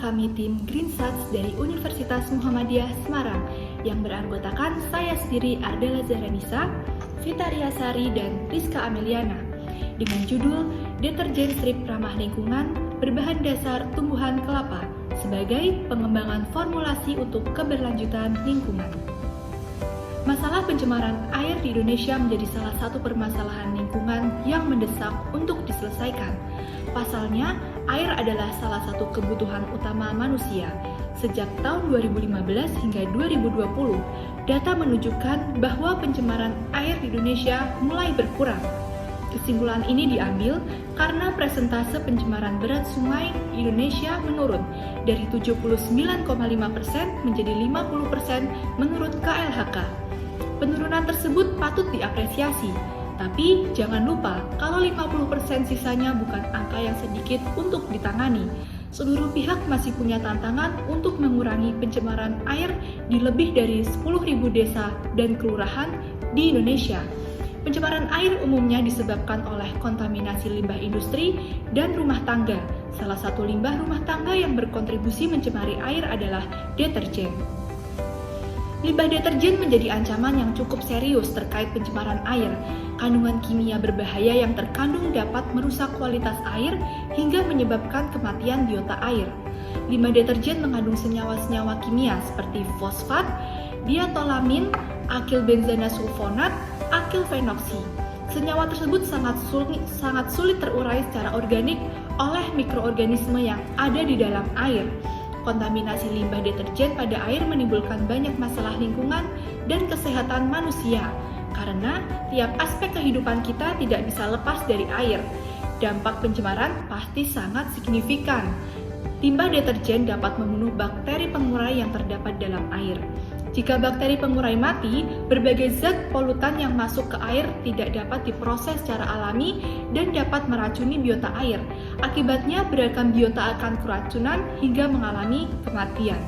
kami tim Greensats dari Universitas Muhammadiyah Semarang yang beranggotakan saya sendiri Ardela Zahranisa, Vita Riasari, dan Rizka Ameliana dengan judul Deterjen Strip Ramah Lingkungan berbahan dasar tumbuhan kelapa sebagai pengembangan formulasi untuk keberlanjutan lingkungan. Masalah pencemaran air di Indonesia menjadi salah satu permasalahan lingkungan yang mendesak untuk diselesaikan. Pasalnya, air adalah salah satu kebutuhan utama manusia. Sejak tahun 2015 hingga 2020, data menunjukkan bahwa pencemaran air di Indonesia mulai berkurang. Kesimpulan ini diambil karena presentase pencemaran berat sungai di Indonesia menurun dari 79,5% menjadi 50% menurut KLHK. Penurunan tersebut patut diapresiasi, tapi jangan lupa kalau 50% sisanya bukan angka yang sedikit untuk ditangani. Seluruh pihak masih punya tantangan untuk mengurangi pencemaran air di lebih dari 10.000 desa dan kelurahan di Indonesia. Pencemaran air umumnya disebabkan oleh kontaminasi limbah industri dan rumah tangga. Salah satu limbah rumah tangga yang berkontribusi mencemari air adalah deterjen. Limbah deterjen menjadi ancaman yang cukup serius terkait pencemaran air. Kandungan kimia berbahaya yang terkandung dapat merusak kualitas air hingga menyebabkan kematian biota air. Limbah deterjen mengandung senyawa-senyawa kimia seperti fosfat, dietolamin, akil benzena sulfonat, akil fenoksi. Senyawa tersebut sangat sulit terurai secara organik oleh mikroorganisme yang ada di dalam air. Kontaminasi limbah deterjen pada air menimbulkan banyak masalah lingkungan dan kesehatan manusia, karena tiap aspek kehidupan kita tidak bisa lepas dari air. Dampak pencemaran pasti sangat signifikan. Limbah deterjen dapat membunuh bakteri pengurai yang terdapat dalam air. Jika bakteri pengurai mati, berbagai zat polutan yang masuk ke air tidak dapat diproses secara alami dan dapat meracuni biota air. Akibatnya, beragam biota akan keracunan hingga mengalami kematian.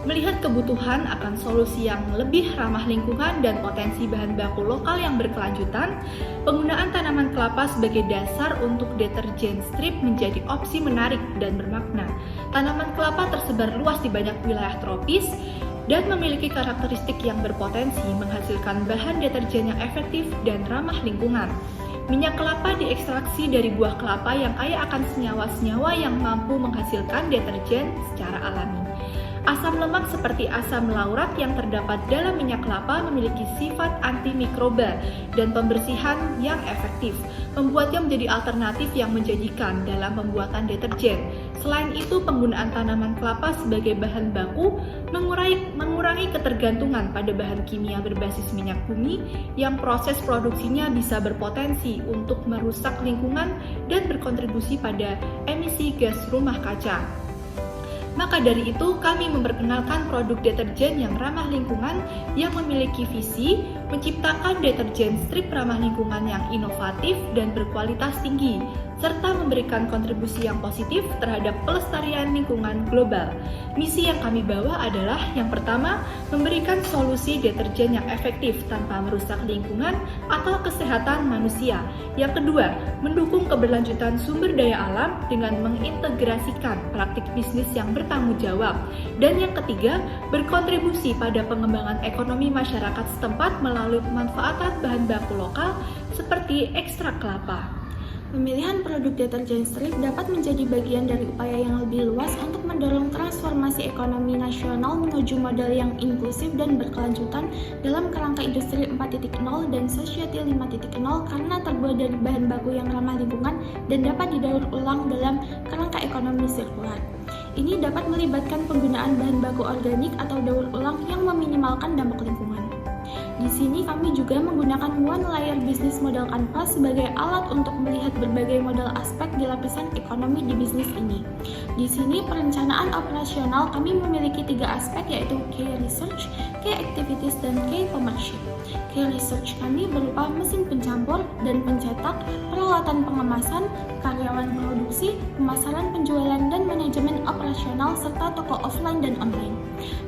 Melihat kebutuhan akan solusi yang lebih ramah lingkungan dan potensi bahan baku lokal yang berkelanjutan, penggunaan tanaman kelapa sebagai dasar untuk deterjen strip menjadi opsi menarik dan bermakna. Tanaman kelapa tersebar luas di banyak wilayah tropis dan memiliki karakteristik yang berpotensi menghasilkan bahan deterjen yang efektif dan ramah lingkungan. Minyak kelapa diekstraksi dari buah kelapa yang kaya akan senyawa-senyawa yang mampu menghasilkan deterjen secara alami. Asam lemak seperti asam laurat yang terdapat dalam minyak kelapa memiliki sifat antimikroba dan pembersihan yang efektif, membuatnya menjadi alternatif yang menjanjikan dalam pembuatan deterjen. Selain itu, penggunaan tanaman kelapa sebagai bahan baku mengurangi ketergantungan pada bahan kimia berbasis minyak bumi yang proses produksinya bisa berpotensi untuk merusak lingkungan dan berkontribusi pada emisi gas rumah kaca. Maka dari itu, kami memperkenalkan produk deterjen yang ramah lingkungan yang memiliki visi menciptakan deterjen strip ramah lingkungan yang inovatif dan berkualitas tinggi, serta memberikan kontribusi yang positif terhadap pelestarian lingkungan global. Misi yang kami bawa adalah yang pertama, memberikan solusi deterjen yang efektif tanpa merusak lingkungan atau kesehatan manusia. Yang kedua, mendukung keberlanjutan sumber daya alam dengan mengintegrasikan praktik bisnis yang bertanggung jawab. Dan yang ketiga, berkontribusi pada pengembangan ekonomi masyarakat setempat melalui pemanfaatan bahan baku lokal seperti ekstrak kelapa. Pemilihan produk deterjen strip dapat menjadi bagian dari upaya yang lebih luas untuk mendorong transformasi ekonomi nasional menuju model yang inklusif dan berkelanjutan dalam kerangka industri 4.0 dan society 5.0 karena terbuat dari bahan baku yang ramah lingkungan dan dapat didaur ulang dalam kerangka ekonomi sirkular. Ini dapat melibatkan penggunaan bahan baku organik atau daur ulang yang meminimalkan dampak lingkungan. Di sini kami juga menggunakan one layer business model canvas sebagai alat untuk melihat berbagai model aspek di lapisan ekonomi di bisnis ini. Di sini perencanaan operasional kami memiliki 3 aspek yaitu key research, key activities, dan key commercial. Key research kami berupa mesin pencampur dan pencetak, peralatan pengemasan, karyawan produksi, pemasaran, penjualan, dan manajemen operasional serta toko offline dan online.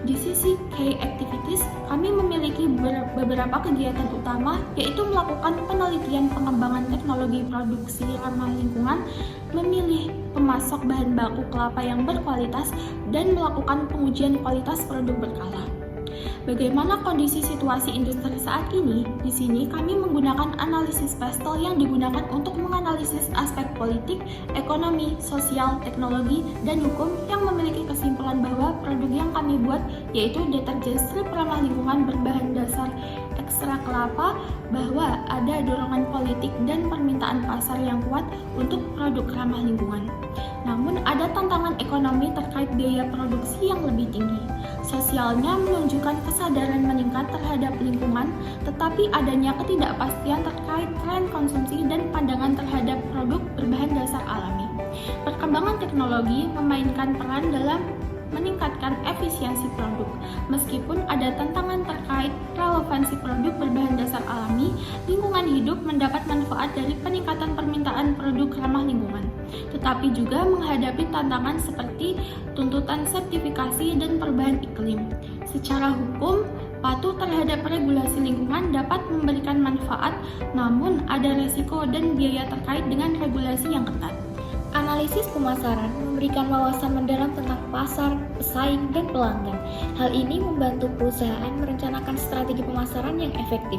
Di sisi key activities, kami memiliki beberapa kegiatan utama, yaitu melakukan penelitian pengembangan teknologi produksi ramah lingkungan, memilih pemasok bahan baku kelapa yang berkualitas, dan melakukan pengujian kualitas produk berkala. Bagaimana kondisi situasi industri saat ini? Di sini kami menggunakan analisis pastel yang digunakan untuk menganalisis aspek politik, ekonomi, sosial, teknologi, dan hukum yang memiliki kesimpulan bahwa produk yang kami buat yaitu deterjen strip ramah lingkungan berbahan dasar ekstra kelapa, bahwa ada dorongan politik dan permintaan pasar yang kuat untuk produk ramah lingkungan. Namun ada tantangan ekonomi terkait biaya produksi yang lebih tinggi. Sosialnya menunjukkan kesadaran meningkat terhadap lingkungan, tetapi adanya ketidakpastian terkait tren konsumsi dan pandangan terhadap produk berbahan dasar alami. Perkembangan teknologi memainkan peran dalam meningkatkan efisiensi produk. Meskipun ada tantangan terkait relevansi produk berbahan dasar alami, lingkungan hidup mendapat manfaat dari peningkatan permintaan produk ramah lingkungan, tetapi juga menghadapi tantangan seperti tuntutan sertifikasi dan perubahan iklim. Secara hukum, patuh terhadap regulasi lingkungan dapat memberikan manfaat, namun ada resiko dan biaya terkait dengan regulasi yang ketat. Analisis pemasaran memberikan wawasan mendalam tentang pasar, pesaing, dan pelanggan. Hal ini membantu perusahaan merencanakan strategi pemasaran yang efektif,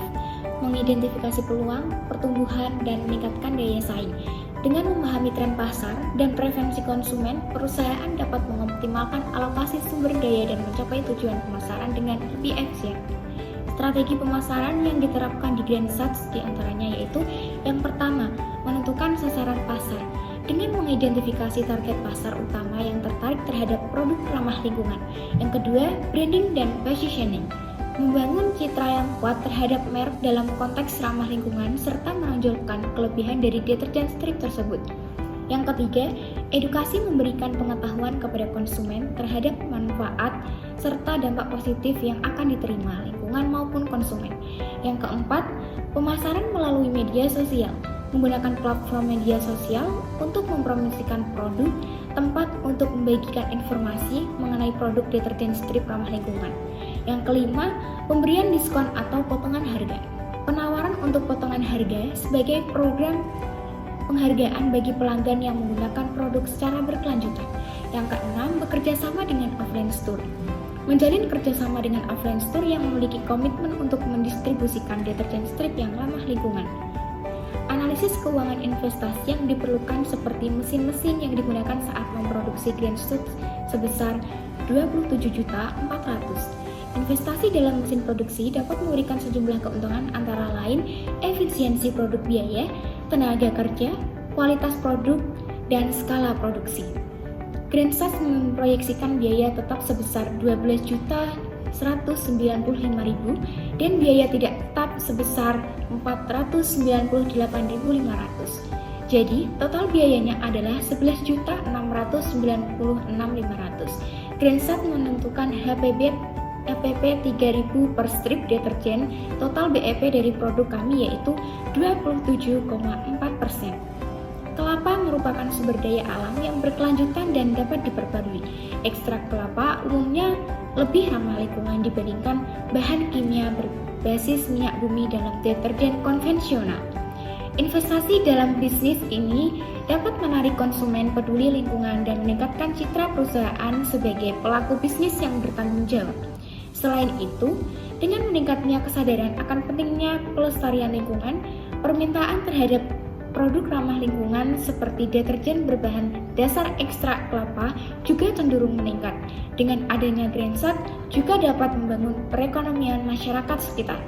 mengidentifikasi peluang, pertumbuhan, dan meningkatkan daya saing. Dengan memahami tren pasar dan preferensi konsumen, perusahaan dapat mengoptimalkan alokasi sumber daya dan mencapai tujuan pemasaran dengan lebih efisien. Strategi pemasaran yang diterapkan di Grandsats diantaranya yaitu: yang pertama, menentukan sasaran pasar dengan mengidentifikasi target pasar utama yang tertarik terhadap produk ramah lingkungan. Yang kedua, branding dan positioning, membangun citra yang kuat terhadap merek dalam konteks ramah lingkungan serta menonjolkan kelebihan dari deterjen strip tersebut. Yang ketiga, edukasi memberikan pengetahuan kepada konsumen terhadap manfaat serta dampak positif yang akan diterima lingkungan maupun konsumen. Yang keempat, pemasaran melalui media sosial, menggunakan platform media sosial untuk mempromosikan produk, tempat untuk membagikan informasi mengenai produk deterjen strip ramah lingkungan. Yang kelima, pemberian diskon atau potongan harga. Penawaran untuk potongan harga sebagai program penghargaan bagi pelanggan yang menggunakan produk secara berkelanjutan. Yang keenam, bekerja sama dengan offline store. Menjalin kerjasama dengan offline store yang memiliki komitmen untuk mendistribusikan deterjen strip yang ramah lingkungan. Analisis keuangan investasi yang diperlukan seperti mesin-mesin yang digunakan saat memproduksi Grandsats sebesar 27.400.000. Investasi dalam mesin produksi dapat memberikan sejumlah keuntungan antara lain efisiensi produk biaya, tenaga kerja, kualitas produk, dan skala produksi. Grandsats memproyeksikan biaya tetap sebesar 12.195.000 dan biaya tidak tetap sebesar 498.500. Jadi, total biayanya adalah 11.696.500. Grandsats menentukan HPP 3.000 per strip deterjen. Total BEP dari produk kami yaitu 27,4%. Kelapa merupakan sumber daya alam yang berkelanjutan dan dapat diperbarui. Ekstrak kelapa umumnya lebih ramah lingkungan dibandingkan bahan kimia berbasis minyak bumi dalam deterjen konvensional. Investasi dalam bisnis ini dapat menarik konsumen peduli lingkungan dan meningkatkan citra perusahaan sebagai pelaku bisnis yang bertanggung jawab. Selain itu, dengan meningkatnya kesadaran akan pentingnya pelestarian lingkungan, permintaan terhadap produk ramah lingkungan seperti deterjen berbahan dasar ekstrak kelapa juga cenderung meningkat. Dengan adanya Grandsats juga dapat membangun perekonomian masyarakat sekitar.